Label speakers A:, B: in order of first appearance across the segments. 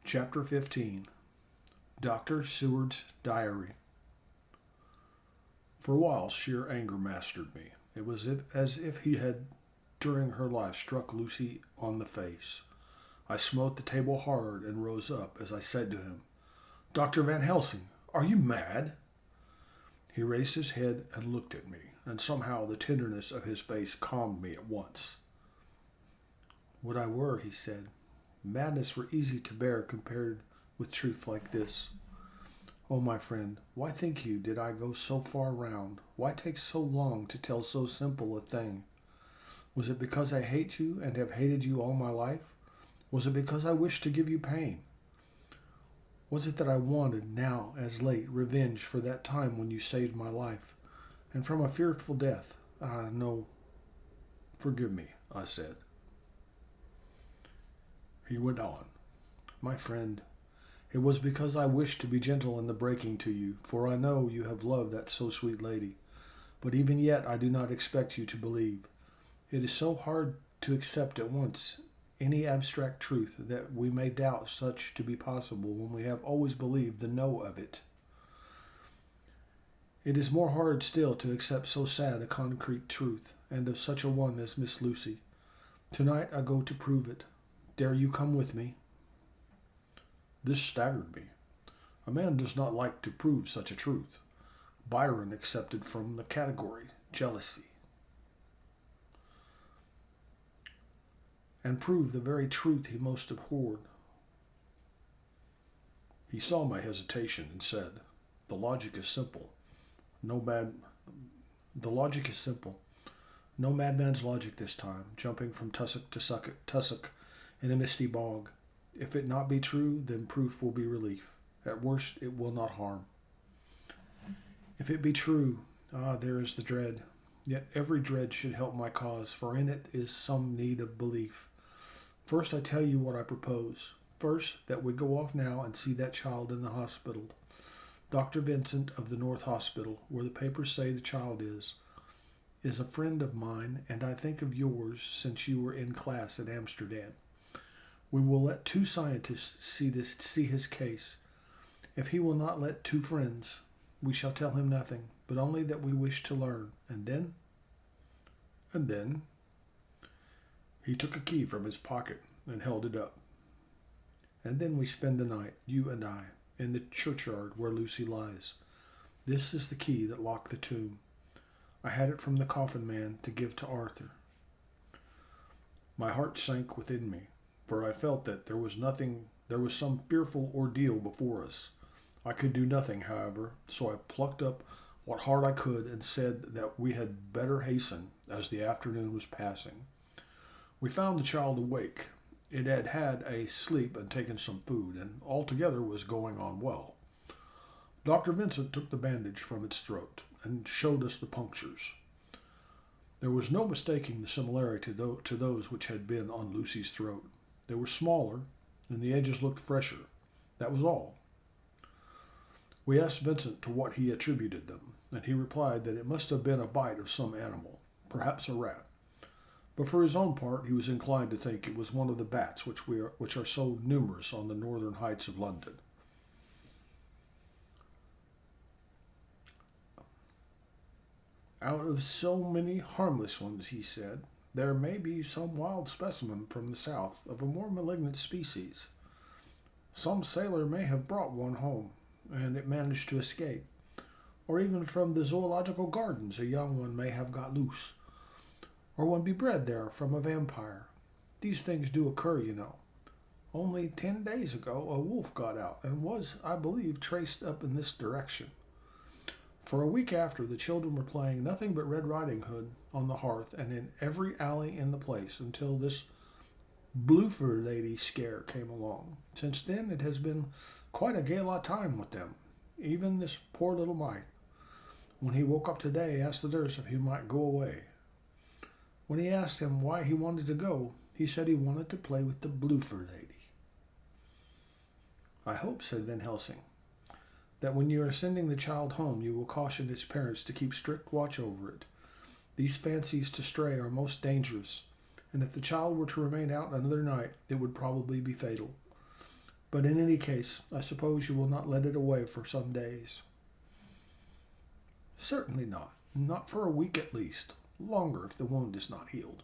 A: Chapter 15. Dr. Seward's Diary. For a while, sheer anger mastered me. It was as if he had, during her life, struck Lucy on the face. I smote the table hard and rose up as I said to him, "Dr. Van Helsing, are you mad?" He raised his head and looked at me, and somehow the tenderness of his face calmed me at once. "Would I were," he said. "Madness were easy to bear compared with truth like this. Oh, my friend, why think you did I go so far round? Why take so long to tell so simple a thing? Was it because I hate you and have hated you all my life? Was it because I wished to give you pain? Was it that I wanted, now as late, revenge for that time when you saved my life, and from a fearful death? Ah, no, forgive me," I said. He went on, "My friend, it was because I wished to be gentle in the breaking to you, for I know you have loved that so sweet lady. But even yet I do not expect you to believe. It is so hard to accept at once any abstract truth that we may doubt such to be possible when we have always believed the no of it. It is more hard still to accept so sad a concrete truth, and of such a one as Miss Lucy. Tonight I go to prove it. Dare you come with me?" This staggered me. A man does not like to prove such a truth. Byron accepted from the category jealousy, and prove the very truth he most abhorred. He saw my hesitation and said, "The logic is simple. No mad the logic is simple. No madman's logic this time, jumping from tussock in a misty bog. If it not be true, then proof will be relief. At worst, it will not harm. If it be true, there is the dread. Yet every dread should help my cause, for in it is some need of belief. First, I tell you what I propose. First, that we go off now and see that child in the hospital. Dr. Vincent of the North Hospital, where the papers say the child is a friend of mine, and I think of yours since you were in class at Amsterdam. We will let two scientists see his case. If he will not let two friends, we shall tell him nothing, but only that we wish to learn. And then, he took a key from his pocket and held it up. And then we spend the night, you and I, in the churchyard where Lucy lies. This is the key that locked the tomb. I had it from the coffin man to give to Arthur." My heart sank within me, for I felt that there was some fearful ordeal before us. I could do nothing, however, so I plucked up what heart I could and said that we had better hasten, as the afternoon was passing. We found the child awake. It had had a sleep and taken some food, and altogether was going on well. Dr. Vincent took the bandage from its throat and showed us the punctures. There was no mistaking the similarity to those which had been on Lucy's throat. They were smaller, and the edges looked fresher. That was all. We asked Vincent to what he attributed them, and he replied that it must have been a bite of some animal, perhaps a rat. But for his own part, he was inclined to think it was one of the bats which are so numerous on the northern heights of London. "Out of so many harmless ones," he said, "there may be some wild specimen from the south of a more malignant species. Some sailor may have brought one home, and it managed to escape. Or even from the zoological gardens a young one may have got loose, or one be bred there from a vampire. These things do occur, you know. Only 10 days ago a wolf got out, and was, I believe, traced up in this direction. For a week after, the children were playing nothing but Red Riding Hood on the hearth and in every alley in the place until this Bloofer lady scare came along. Since then it has been quite a gala time with them. Even this poor little mite, when he woke up today, asked the nurse if he might go away. When he asked him why he wanted to go, he said he wanted to play with the Bloofer lady." "I hope," said Van Helsing, "that when you are sending the child home you will caution its parents to keep strict watch over it. These fancies to stray are most dangerous, and if the child were to remain out another night it would probably be fatal. But in any case, I suppose you will not let it away for some days. Certainly not. Not for a week at least. Longer if the wound is not healed.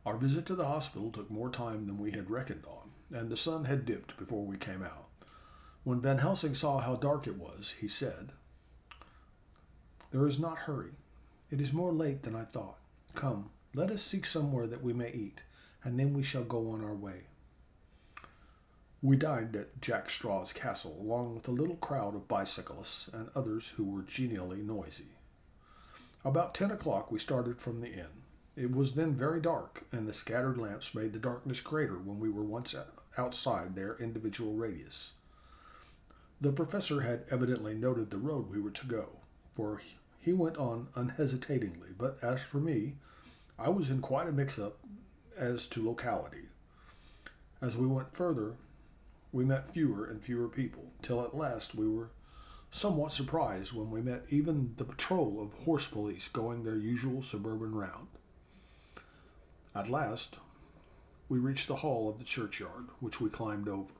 A: Our visit to the hospital took more time than we had reckoned on, and the sun had dipped before we came out. When Van Helsing saw how dark it was, he said, "There is not hurry. It is more late than I thought. Come, let us seek somewhere that we may eat, and then we shall go on our way." We dined at Jack Straw's castle, along with a little crowd of bicyclists and others who were genially noisy. About 10 o'clock we started from the inn. It was then very dark, and the scattered lamps made the darkness greater when we were once outside their individual radius. The professor had evidently noted the road we were to go, for he went on unhesitatingly, but as for me, I was in quite a mix-up as to locality. As we went further, we met fewer and fewer people, till at last we were somewhat surprised when we met even the patrol of horse police going their usual suburban round. At last, we reached the hall of the churchyard, which we climbed over,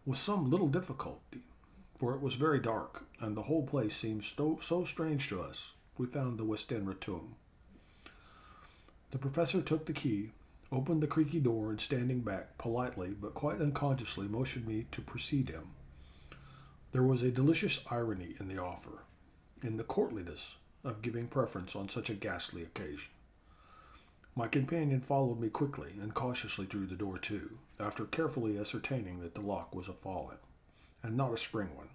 A: with some little difficulty, for it was very dark, and the whole place seemed so strange to us. We found the Westenra tomb. The professor took the key, opened the creaky door, and standing back, politely but quite unconsciously motioned me to precede him. There was a delicious irony in the offer, in the courtliness of giving preference on such a ghastly occasion. My companion followed me quickly and cautiously drew the door to, after carefully ascertaining that the lock was a fall-in, and not a spring one.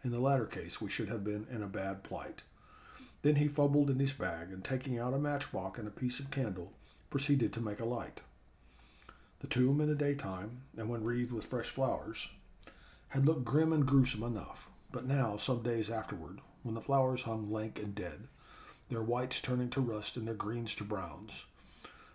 A: In the latter case, we should have been in a bad plight. Then he fumbled in his bag, and taking out a matchbox and a piece of candle, proceeded to make a light. The tomb in the daytime, and when wreathed with fresh flowers, had looked grim and gruesome enough, but now, some days afterward, when the flowers hung lank and dead, their whites turning to rust and their greens to browns,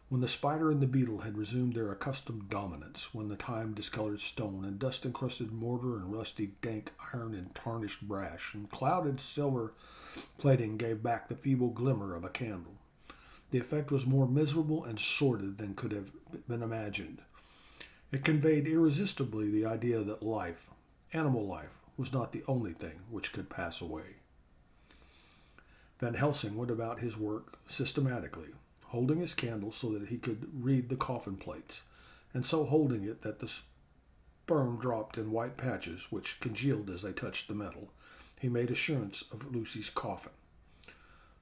A: when the spider and the beetle had resumed their accustomed dominance, when the time-discolored stone and dust-encrusted mortar and rusty, dank iron and tarnished brass and clouded silver plating gave back the feeble glimmer of a candle, the effect was more miserable and sordid than could have been imagined. It conveyed irresistibly the idea that life, animal life, was not the only thing which could pass away. Van Helsing went about his work systematically, holding his candle so that he could read the coffin plates, and so holding it that the sperm dropped in white patches which congealed as they touched the metal. He made assurance of Lucy's coffin.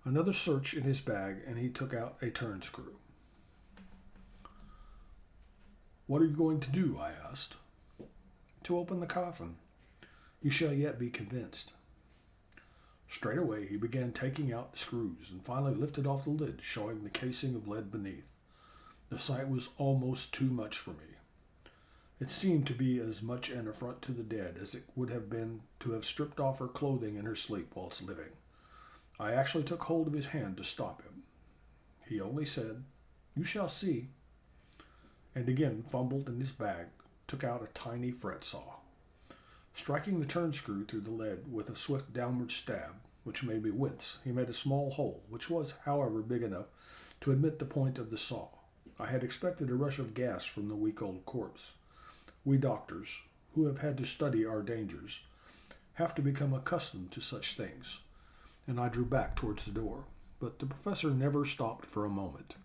A: Another search in his bag, and he took out a turn screw. "What are you going to do?" I asked. "To open the coffin. You shall yet be convinced." Straightway he began taking out the screws, and finally lifted off the lid, showing the casing of lead beneath. The sight was almost too much for me. It seemed to be as much an affront to the dead as it would have been to have stripped off her clothing in her sleep whilst living. I actually took hold of his hand to stop him. He only said, "You shall see," and again fumbled in his bag, took out a tiny fret saw. Striking the turn screw through the lead with a swift downward stab, which made me wince, he made a small hole, which was, however, big enough to admit the point of the saw. I had expected a rush of gas from the weak old corpse. We doctors, who have had to study our dangers, have to become accustomed to such things, and I drew back towards the door. But the professor never stopped for a moment.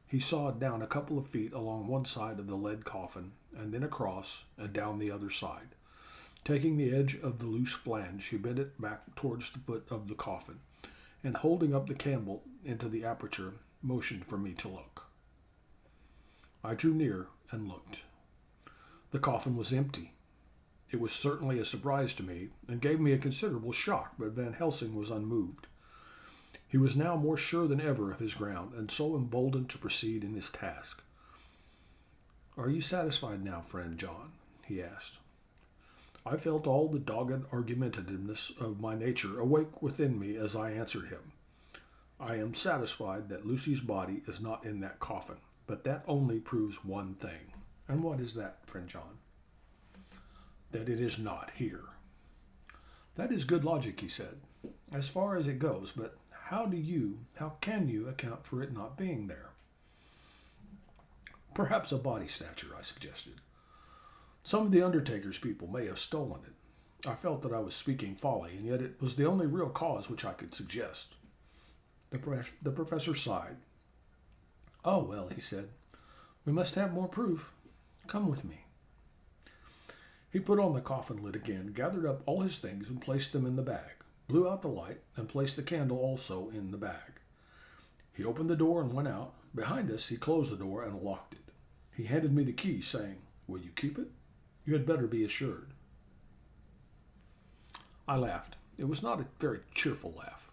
A: He sawed down a couple of feet along one side of the lead coffin, and then across and down the other side. Taking the edge of the loose flange, he bent it back towards the foot of the coffin, and holding up the candle into the aperture, motioned for me to look. I drew near and looked. The coffin was empty. It was certainly a surprise to me, and gave me a considerable shock, but Van Helsing was unmoved. He was now more sure than ever of his ground, and so emboldened to proceed in his task. "Are you satisfied now, friend John?" he asked. I felt all the dogged argumentativeness of my nature awake within me as I answered him. "I am satisfied that Lucy's body is not in that coffin, but that only proves one thing." "And what is that, friend John?" "That it is not here." "That is good logic," he said, "as far as it goes, but how can you account for it not being there?" "Perhaps a body snatcher," I suggested. Some of the undertaker's people may have stolen it. I felt that I was speaking folly, and yet it was the only real cause which I could suggest. The professor sighed. "Oh, well," he said, "we must have more proof. Come with me." He put on the coffin lid again, gathered up all his things, and placed them in the bag, blew out the light, and placed the candle also in the bag. He opened the door and went out. Behind us, he closed the door and locked it. He handed me the key, saying, "Will you keep it? You had better be assured." I laughed. It was not a very cheerful laugh.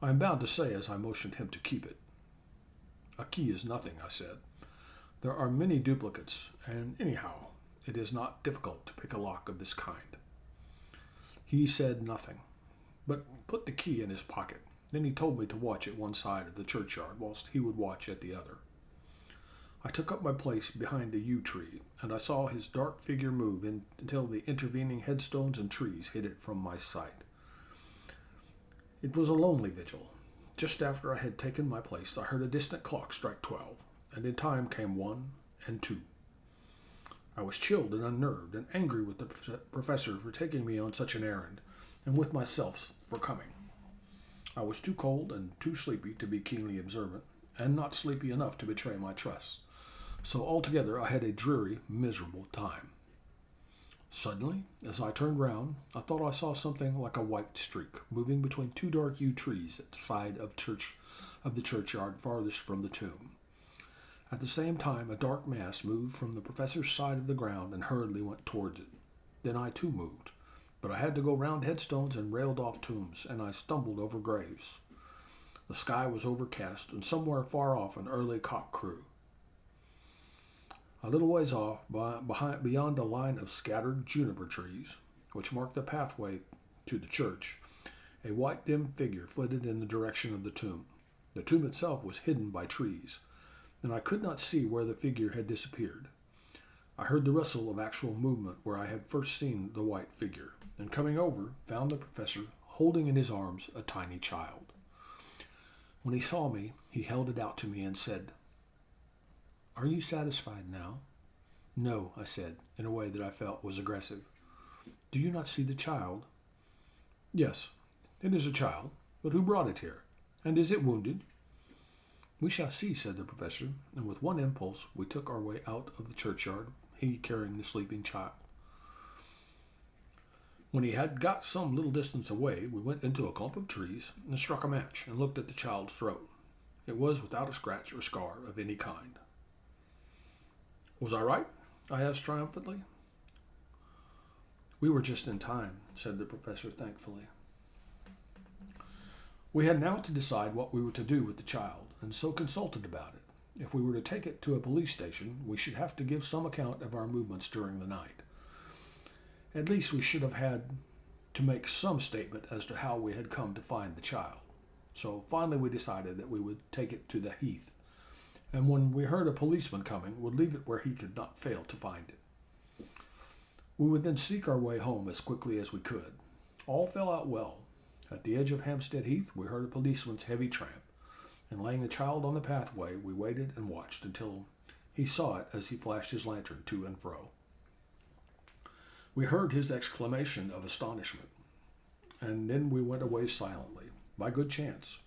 A: I am bound to say as I motioned him to keep it. "A key is nothing," I said. "There are many duplicates, and anyhow, it is not difficult to pick a lock of this kind." He said nothing, but put the key in his pocket. Then he told me to watch at one side of the churchyard, whilst he would watch at the other. I took up my place behind a yew tree, and I saw his dark figure move until the intervening headstones and trees hid it from my sight. It was a lonely vigil. Just after I had taken my place, I heard a distant clock strike 12, and in time came 1 and 2. I was chilled and unnerved, and angry with the professor for taking me on such an errand, and with myself for coming. I was too cold and too sleepy to be keenly observant, and not sleepy enough to betray my trust. So altogether I had a dreary, miserable time. Suddenly, as I turned round, I thought I saw something like a white streak moving between two dark yew trees at the side of the churchyard farthest from the tomb. At the same time, a dark mass moved from the professor's side of the ground and hurriedly went towards it. Then I too moved, but I had to go round headstones and railed-off tombs, and I stumbled over graves. The sky was overcast, and somewhere far off an early cock crew. A little ways off, beyond a line of scattered juniper trees, which marked the pathway to the church, a white dim figure flitted in the direction of the tomb. The tomb itself was hidden by trees, and I could not see where the figure had disappeared. I heard the rustle of actual movement where I had first seen the white figure, and coming over, found the professor holding in his arms a tiny child. When he saw me, he held it out to me and said, "Are you satisfied now?" "No," I said, in a way that I felt was aggressive. "Do you not see the child?" "Yes, it is a child, but who brought it here? And is it wounded?" "We shall see," said the professor, and with one impulse we took our way out of the churchyard, he carrying the sleeping child. When he had got some little distance away, we went into a clump of trees and struck a match and looked at the child's throat. It was without a scratch or scar of any kind. "Was I right?" I asked triumphantly. "We were just in time," said the professor thankfully. We had now to decide what we were to do with the child, and so consulted about it. If we were to take it to a police station, we should have to give some account of our movements during the night. At least we should have had to make some statement as to how we had come to find the child. So finally we decided that we would take it to the heath, and when we heard a policeman coming, would leave it where he could not fail to find it. We would then seek our way home as quickly as we could. All fell out well. At the edge of Hampstead Heath, we heard a policeman's heavy tramp, and laying the child on the pathway, we waited and watched until he saw it as he flashed his lantern to and fro. We heard his exclamation of astonishment, and then we went away silently, by good chance.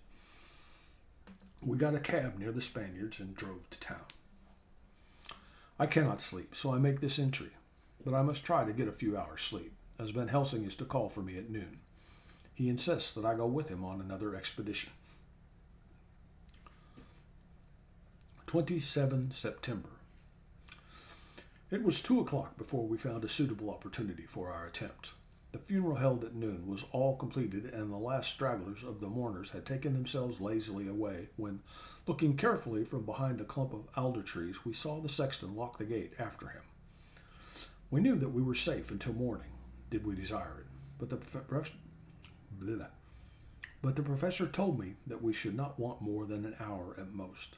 A: We got a cab near the Spaniards and drove to town. I cannot sleep, so I make this entry, but I must try to get a few hours' sleep, as Van Helsing is to call for me at noon. He insists that I go with him on another expedition. 27 September. It was 2 o'clock before we found a suitable opportunity for our attempt. The funeral held at noon was all completed, and the last stragglers of the mourners had taken themselves lazily away, when, looking carefully from behind a clump of alder trees, we saw the sexton lock the gate after him. We knew that we were safe until morning, did we desire it, but the professor told me that we should not want more than an hour at most.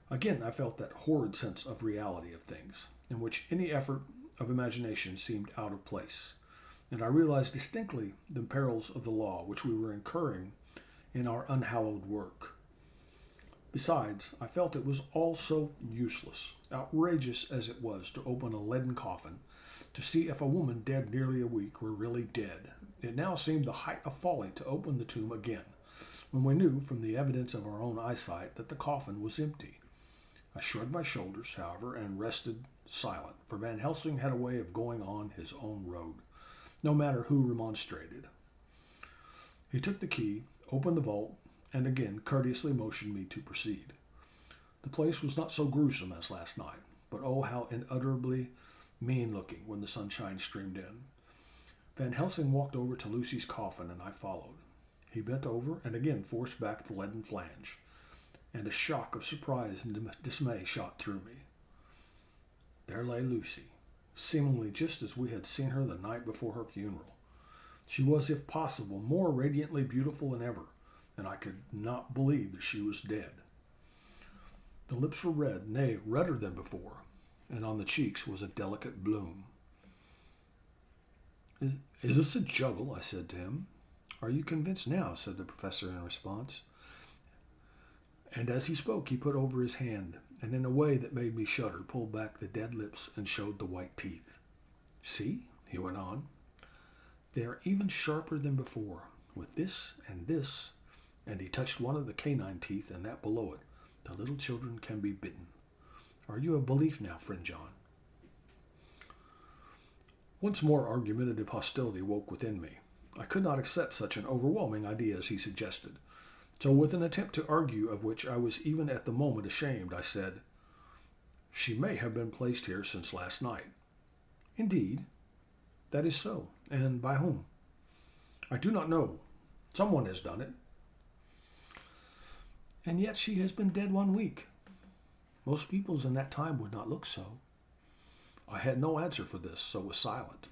A: Again, I felt that horrid sense of reality of things, in which any effort of imagination seemed out of place, and I realized distinctly the perils of the law which we were incurring in our unhallowed work. Besides, I felt it was all so useless, outrageous as it was to open a leaden coffin to see if a woman dead nearly a week were really dead. It now seemed the height of folly to open the tomb again, when we knew from the evidence of our own eyesight that the coffin was empty. I shrugged my shoulders, however, and rested silent, for Van Helsing had a way of going on his own road, no matter who remonstrated. He took the key, opened the vault, and again courteously motioned me to proceed. The place was not so gruesome as last night, but oh, how unutterably mean-looking when the sunshine streamed in. Van Helsing walked over to Lucy's coffin, and I followed. He bent over and again forced back the leaden flange, and a shock of surprise and dismay shot through me. There lay Lucy, seemingly just as we had seen her the night before her funeral. She was, if possible, more radiantly beautiful than ever, and I could not believe that she was dead. The lips were red, nay, redder than before, and on the cheeks was a delicate bloom. Is this a juggle?" I said to him. "Are you convinced now?" said the professor in response. And as he spoke, he put over his hand, and in a way that made me shudder, pulled back the dead lips and showed the white teeth. "See," he went on, "they are even sharper than before, with this, and he touched one of the canine teeth and that below it. The little children can be bitten. Are you of belief now, friend John?" Once more argumentative hostility woke within me. I could not accept such an overwhelming idea as he suggested. So with an attempt to argue, of which I was even at the moment ashamed, I said, "She may have been placed here since last night." "Indeed?" "That is so. And by whom?" "I do not know. Someone has done it." "And yet she has been dead 1 week. Most peoples in that time would not look so." I had no answer for this, so was silent.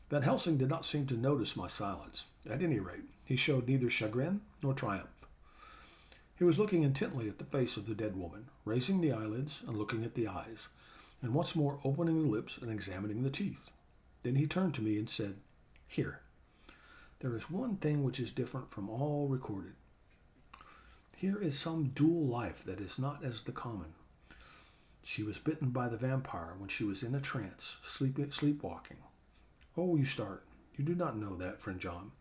A: Van Helsing did not seem to notice my silence. At any rate, he showed neither chagrin nor triumph. He was looking intently at the face of the dead woman, raising the eyelids and looking at the eyes, and once more opening the lips and examining the teeth. Then he turned to me and said, "Here, there is one thing which is different from all recorded. Here is some dual life that is not as the common. She was bitten by the vampire when she was in a trance, sleepwalking. Oh, you start. You do not know that, friend John.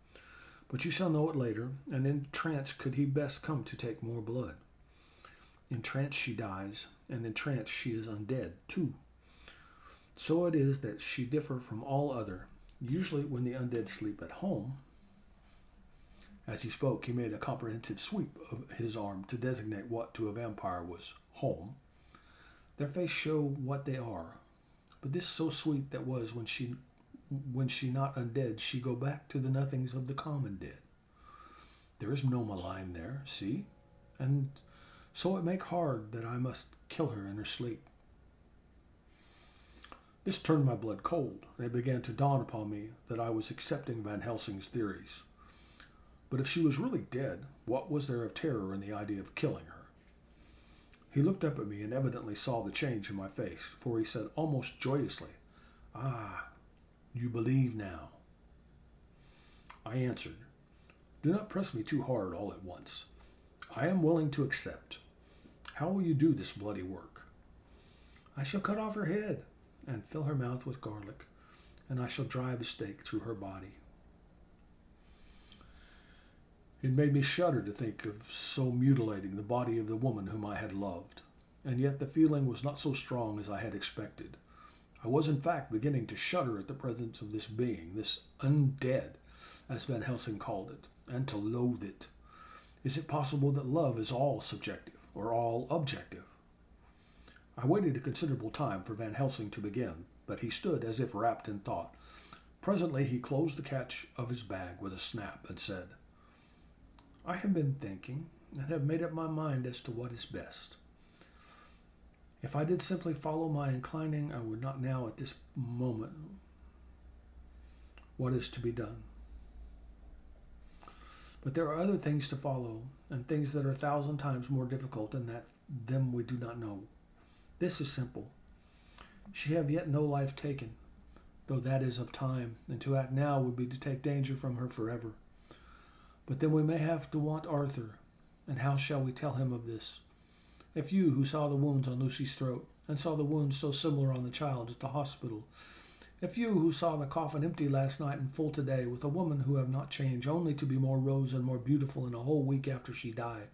A: But you shall know it later, and in trance could he best come to take more blood. In trance she dies, and in trance she is undead, too. So it is that she differ from all other. Usually when the undead sleep at home." As he spoke, he made a comprehensive sweep of his arm to designate what to a vampire was home. "Their face show what they are, but this so sweet that was when she not undead, she go back to the nothings of the common dead. There is no malign there, see? And so it make hard that I must kill her in her sleep." This turned my blood cold, and it began to dawn upon me that I was accepting Van Helsing's theories. But if she was really dead, what was there of terror in the idea of killing her? He looked up at me and evidently saw the change in my face, for he said almost joyously, "Ah, you believe now." I answered, "Do not press me too hard all at once. I am willing to accept. How will you do this bloody work?" "I shall cut off her head and fill her mouth with garlic, and I shall drive a stake through her body." It made me shudder to think of so mutilating the body of the woman whom I had loved, and yet the feeling was not so strong as I had expected. I was in fact beginning to shudder at the presence of this being, this undead, as Van Helsing called it, and to loathe it. Is it possible that love is all subjective, or all objective? I waited a considerable time for Van Helsing to begin, but he stood as if wrapped in thought. Presently he closed the catch of his bag with a snap and said, "I have been thinking, and have made up my mind as to what is best. If I did simply follow my inclining, I would not now at this moment what is to be done. But there are other things to follow, and things that are 1,000 times more difficult than that them we do not know. This is simple. She have yet no life taken, though that is of time, and to act now would be to take danger from her forever. But then we may have to want Arthur, and how shall we tell him of this? If you who saw the wounds on Lucy's throat, and saw the wounds so similar on the child at the hospital, if you who saw the coffin empty last night and full today, with a woman who have not changed, only to be more rose and more beautiful in a whole week after she died,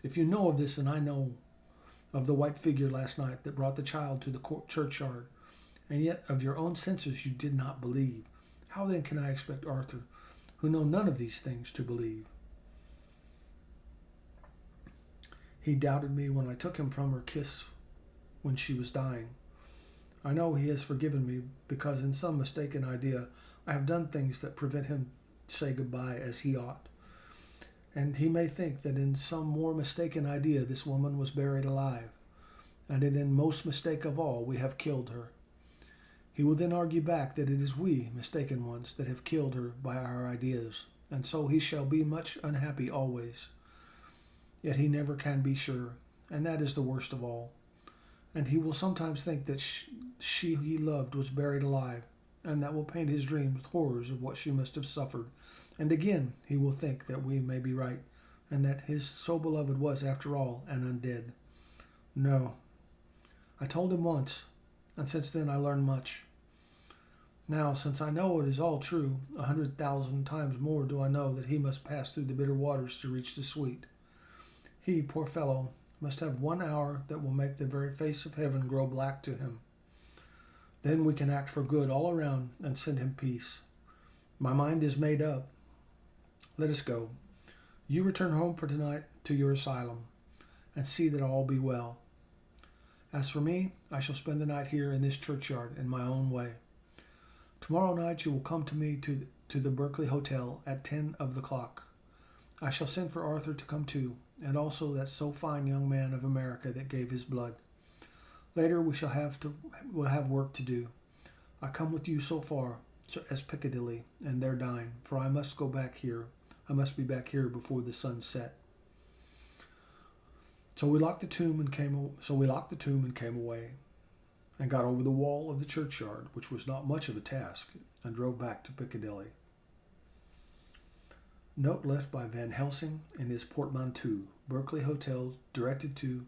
A: if you know of this, and I know of the white figure last night that brought the child to the churchyard, and yet of your own senses you did not believe, how then can I expect Arthur, who know none of these things, to believe? He doubted me when I took him from her kiss when she was dying. I know he has forgiven me because in some mistaken idea I have done things that prevent him say goodbye as he ought. And he may think that in some more mistaken idea this woman was buried alive, and that in most mistake of all we have killed her. He will then argue back that it is we, mistaken ones, that have killed her by our ideas, and so he shall be much unhappy always. Yet he never can be sure, and that is the worst of all. And he will sometimes think that she he loved was buried alive, and that will paint his dreams with horrors of what she must have suffered. And again he will think that we may be right, and that his so beloved was, after all, an undead. No. I told him once, and since then I learned much. Now, since I know it is all true, 100,000 times more do I know that he must pass through the bitter waters to reach the sweet. He, poor fellow, must have 1 hour that will make the very face of heaven grow black to him. Then we can act for good all around and send him peace. My mind is made up. Let us go. You return home for tonight to your asylum, and see that all be well. As for me, I shall spend the night here in this churchyard in my own way. Tomorrow night you will come to me to the Berkeley Hotel at 10 of the clock. I shall send for Arthur to come too, and also that so fine young man of America that gave his blood. Later we'll have work to do. I come with you so far as Piccadilly, and there dine, for I must go back here. I must be back here before the sun set. So we locked the tomb and came away, and got over the wall of the churchyard, which was not much of a task, and drove back to Piccadilly. Note left by Van Helsing in his portmanteau, Berkeley Hotel, directed to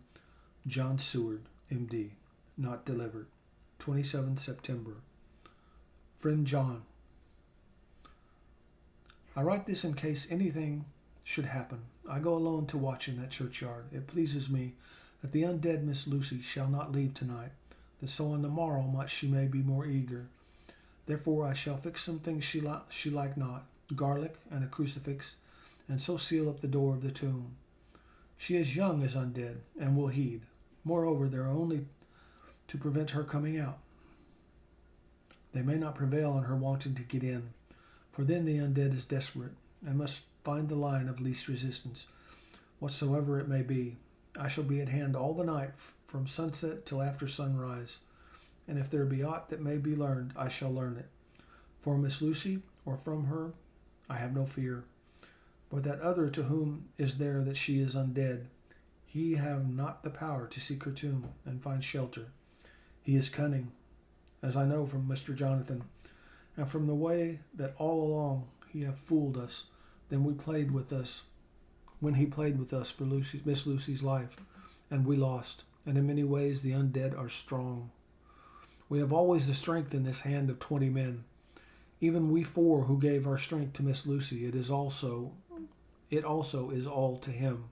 A: John Seward, M.D., not delivered, 27 September. Friend John, I write this in case anything should happen. I go alone to watch in that churchyard. It pleases me that the undead Miss Lucy shall not leave tonight, that so on the morrow much she may be more eager. Therefore I shall fix some things she like not, garlic and a crucifix, and so seal up the door of the tomb. She is young as undead, and will heed. Moreover, they are only to prevent her coming out. They may not prevail on her wanting to get in, for then the undead is desperate, and must find the line of least resistance, whatsoever it may be. I shall be at hand all the night, from sunset till after sunrise, and if there be aught that may be learned, I shall learn it. For Miss Lucy, or from her, I have no fear. But that other to whom is there that she is undead, he have not the power to seek her tomb and find shelter. He is cunning, as I know from Mr. Jonathan, and from the way that all along he have fooled us, when he played with us for Miss Lucy's life, and we lost. And in many ways the undead are strong. We have always the strength in this hand of 20 men. Even we 4 who gave our strength to Miss Lucy, it also is all to him.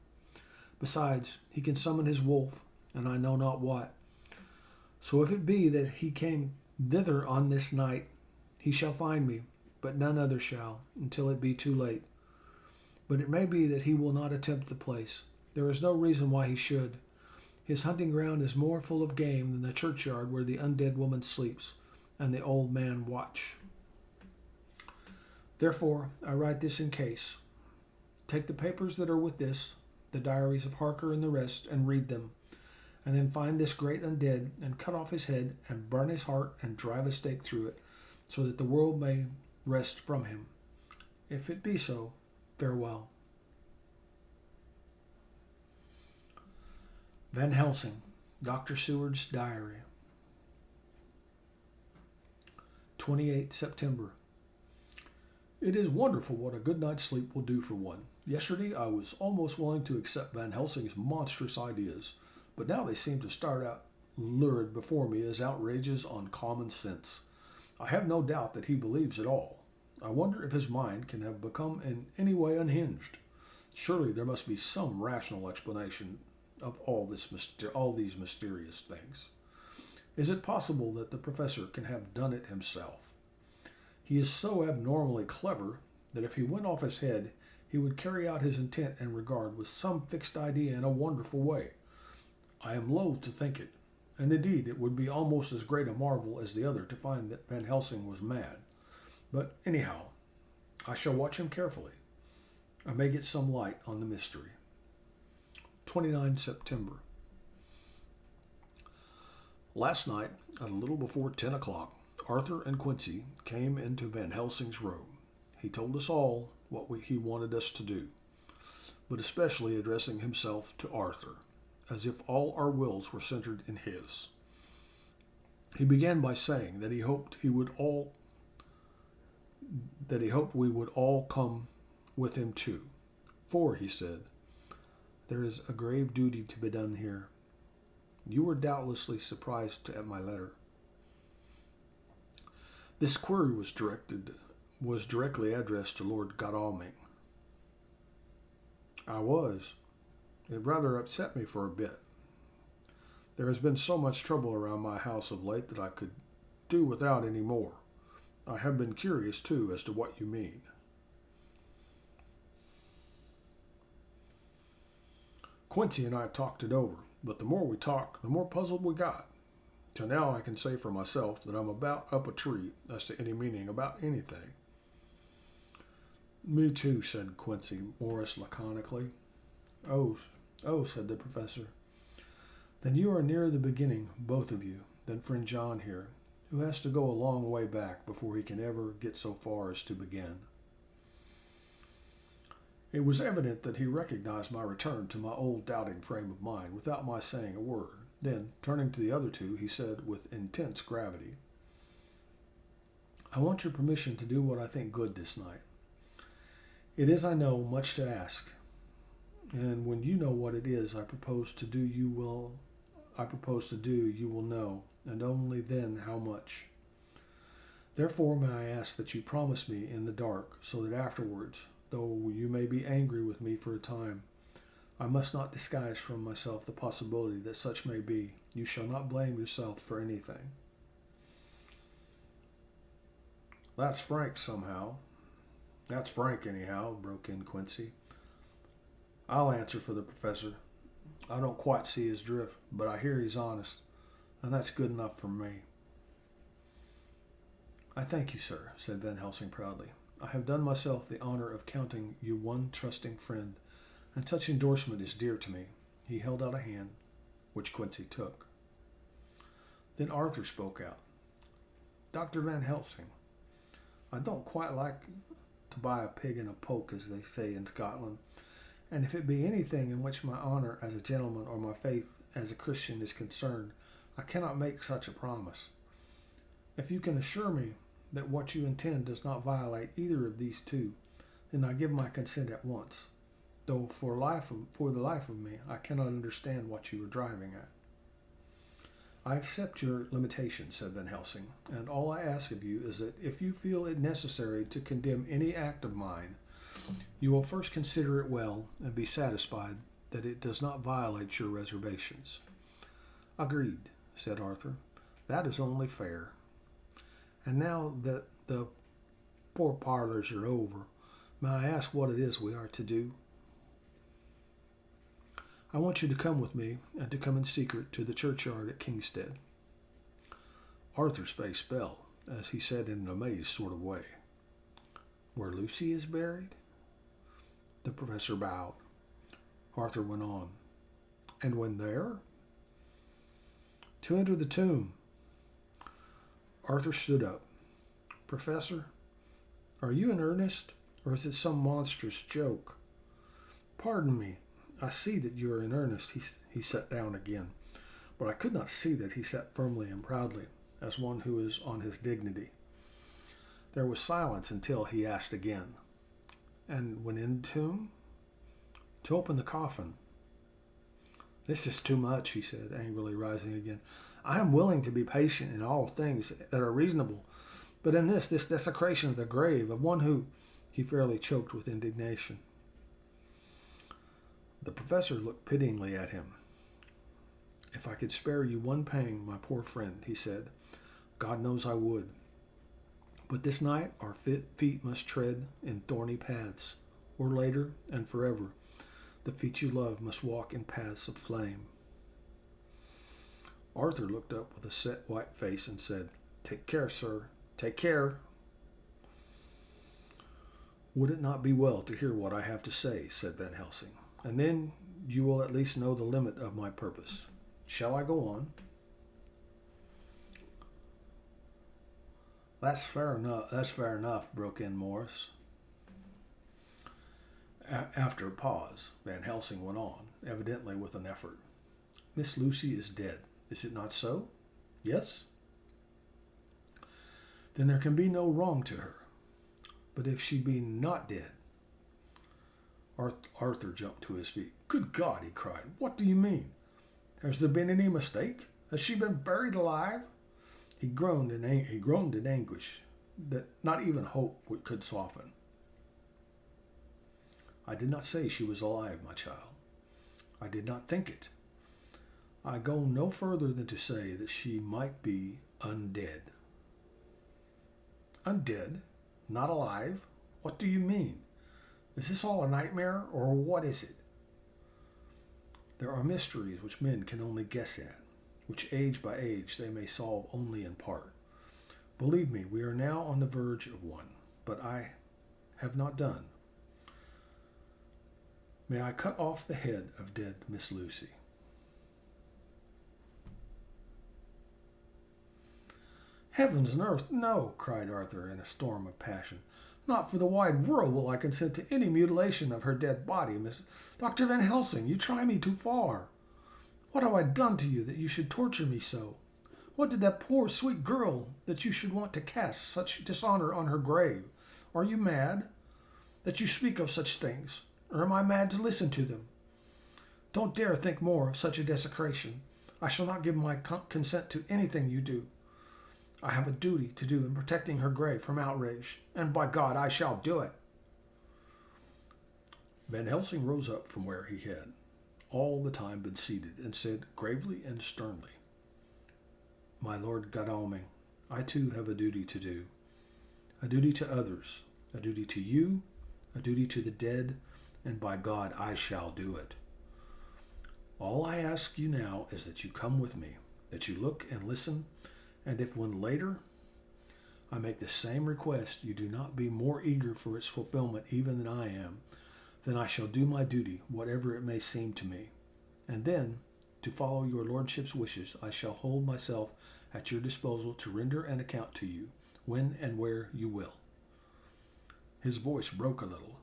A: Besides, he can summon his wolf, and I know not what. So if it be that he came thither on this night, he shall find me, but none other shall, until it be too late. But it may be that he will not attempt the place. There is no reason why he should. His hunting ground is more full of game than the churchyard where the undead woman sleeps, and the old man watch. Therefore, I write this in case. Take the papers that are with this, the diaries of Harker and the rest, and read them, and then find this great undead, and cut off his head, and burn his heart, and drive a stake through it, so that the world may rest from him. If it be so, farewell. Van Helsing, Dr. Seward's Diary. 28 September. It is wonderful what a good night's sleep will do for one. Yesterday I was almost willing to accept Van Helsing's monstrous ideas, but now they seem to start out lurid before me as outrages on common sense. I have no doubt that he believes it all. I wonder if his mind can have become in any way unhinged. Surely there must be some rational explanation of all these mysterious things. Is it possible that the professor can have done it himself? He is so abnormally clever that if he went off his head, he would carry out his intent and regard with some fixed idea in a wonderful way. I am loath to think it, and indeed it would be almost as great a marvel as the other to find that Van Helsing was mad. But anyhow, I shall watch him carefully. I may get some light on the mystery. 29 September. Last night, at a little before 10 o'clock, Arthur and Quincy came into Van Helsing's room. He told us all what he wanted us to do, but especially addressing himself to Arthur, as if all our wills were centered in his. He began by saying that he hoped we would all come with him too. For, he said, there is a grave duty to be done here. You were doubtlessly surprised at my letter. This query was directly addressed to Lord Godalming. I was. It rather upset me for a bit. There has been so much trouble around my house of late that I could do without any more. I have been curious, too, as to what you mean. Quincy and I talked it over, but the more we talked, the more puzzled we got. Till now I can say for myself that I'm about up a tree as to any meaning about anything. Me too, said Quincy Morris laconically. Oh, said the professor. Then you are nearer the beginning, both of you, than friend John here, who has to go a long way back before he can ever get so far as to begin. It was evident that he recognized my return to my old doubting frame of mind without my saying a word. Then, turning to the other two, he said with intense gravity, I want your permission to do what I think good this night. It is, I know, much to ask, and when you know what it is I propose to do, you will know, and only then how much. Therefore may I ask that you promise me in the dark, so that afterwards, though you may be angry with me for a time, I must not disguise from myself the possibility that such may be. You shall not blame yourself for anything. That's frank somehow. That's frank anyhow, broke in Quincy. I'll answer for the professor. I don't quite see his drift, but I hear he's honest, and that's good enough for me. I thank you, sir, said Van Helsing proudly. I have done myself the honor of counting you one trusting friend, and such endorsement is dear to me. He held out a hand, which Quincy took. Then Arthur spoke out. Dr. Van Helsing, I don't quite like to buy a pig in a poke, as they say in Scotland, and if it be anything in which my honor as a gentleman or my faith as a Christian is concerned, I cannot make such a promise. If you can assure me that what you intend does not violate either of these two, then I give my consent at once, though for the life of me I cannot understand what you are driving at. I accept your limitation, said Van Helsing, and all I ask of you is that if you feel it necessary to condemn any act of mine, you will first consider it well and be satisfied that it does not violate your reservations. Agreed, said Arthur. That is only fair. And now that the poor parlors are over, may I ask what it is we are to do? I want you to come with me and to come in secret to the churchyard at Kingstead. Arthur's face fell as he said in an amazed sort of way, Where Lucy is buried? The professor bowed. Arthur went on, And when there? To enter the tomb. Arthur stood up. Professor, are you in earnest, or is it some monstrous joke? Pardon me. I see that you are in earnest. He sat down again, but I could not see that he sat firmly and proudly, as one who is on his dignity. There was silence until he asked again, And when in the tomb? To open the coffin. This is too much, he said, angrily rising again. I am willing to be patient in all things that are reasonable, but in this desecration of the grave of one who... He fairly choked with indignation. The professor looked pityingly at him. If I could spare you one pang, my poor friend, he said, God knows I would. But this night our feet must tread in thorny paths, or later and forever the feet you love must walk in paths of flame. Arthur looked up with a set white face and said, Take care, sir, take care. Would it not be well to hear what I have to say, said Van Helsing, and then you will at least know the limit of my purpose. Shall I go on? That's fair enough, broke in Morris. After a pause, Van Helsing went on, evidently with an effort. Miss Lucy is dead, is it not so? Yes? Then there can be no wrong to her. But if she be not dead... Arthur jumped to his feet. Good God, he cried. What do you mean? Has there been any mistake? Has she been buried alive? He groaned in anguish that not even hope could soften. I did not say she was alive, my child. I did not think it. I go no further than to say that she might be undead. Undead? Not alive? What do you mean? Is this all a nightmare, or what is it? There are mysteries which men can only guess at, which age by age they may solve only in part. Believe me, we are now on the verge of one, but I have not done. May I cut off the head of dead Miss Lucy? Heavens and earth, no, cried Arthur in a storm of passion. Not for the wide world will I consent to any mutilation of her dead body, Miss... Dr. Van Helsing, you try me too far. What have I done to you that you should torture me so? What did that poor, sweet girl that you should want to cast such dishonor on her grave? Are you mad that you speak of such things, or am I mad to listen to them? Don't dare think more of such a desecration. I shall not give my consent to anything you do. I have a duty to do in protecting her grave from outrage, and by God, I shall do it. Van Helsing rose up from where he had all the time been seated and said gravely and sternly, My Lord Godalming, I too have a duty to do, a duty to others, a duty to you, a duty to the dead, and by God, I shall do it. All I ask you now is that you come with me, that you look and listen, and if when later I make the same request, you do not be more eager for its fulfillment even than I am, then I shall do my duty, whatever it may seem to me. And then, to follow your lordship's wishes, I shall hold myself at your disposal to render an account to you, when and where you will. His voice broke a little,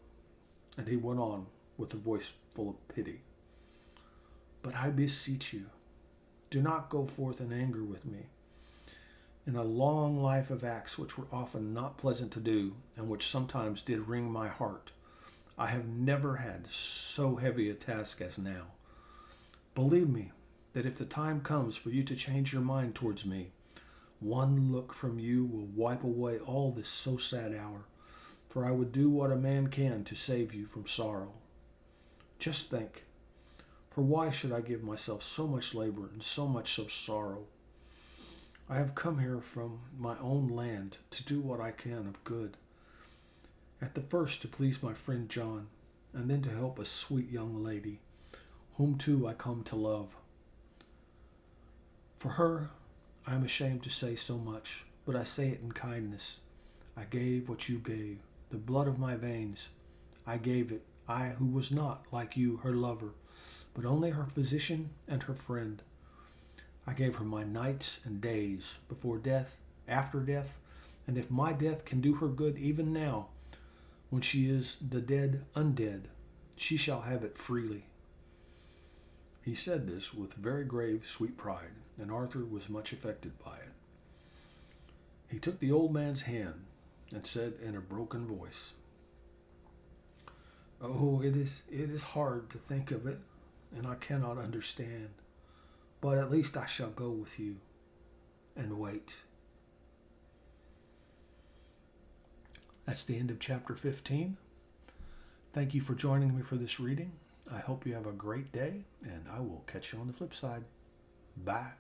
A: and he went on with a voice full of pity. But I beseech you, do not go forth in anger with me. In a long life of acts which were often not pleasant to do, and which sometimes did wring my heart, I have never had so heavy a task as now. Believe me, that if the time comes for you to change your mind towards me, one look from you will wipe away all this so sad hour, for I would do what a man can to save you from sorrow. Just think, for why should I give myself so much labor and so much of sorrow? I have come here from my own land to do what I can of good. At the first to please my friend John, and then to help a sweet young lady, whom too I come to love. For her, I am ashamed to say so much, but I say it in kindness. I gave what you gave, the blood of my veins. I gave it, I who was not, like you, her lover, but only her physician and her friend. I gave her my nights and days, before death, after death, and if my death can do her good even now, when she is the dead undead, she shall have it freely. He said this with very grave, sweet pride, and Arthur was much affected by it. He took the old man's hand and said in a broken voice, Oh, it is hard to think of it, and I cannot understand, but at least I shall go with you and wait. That's the end of chapter 15. Thank you for joining me for this reading. I hope you have a great day, and I will catch you on the flip side. Bye.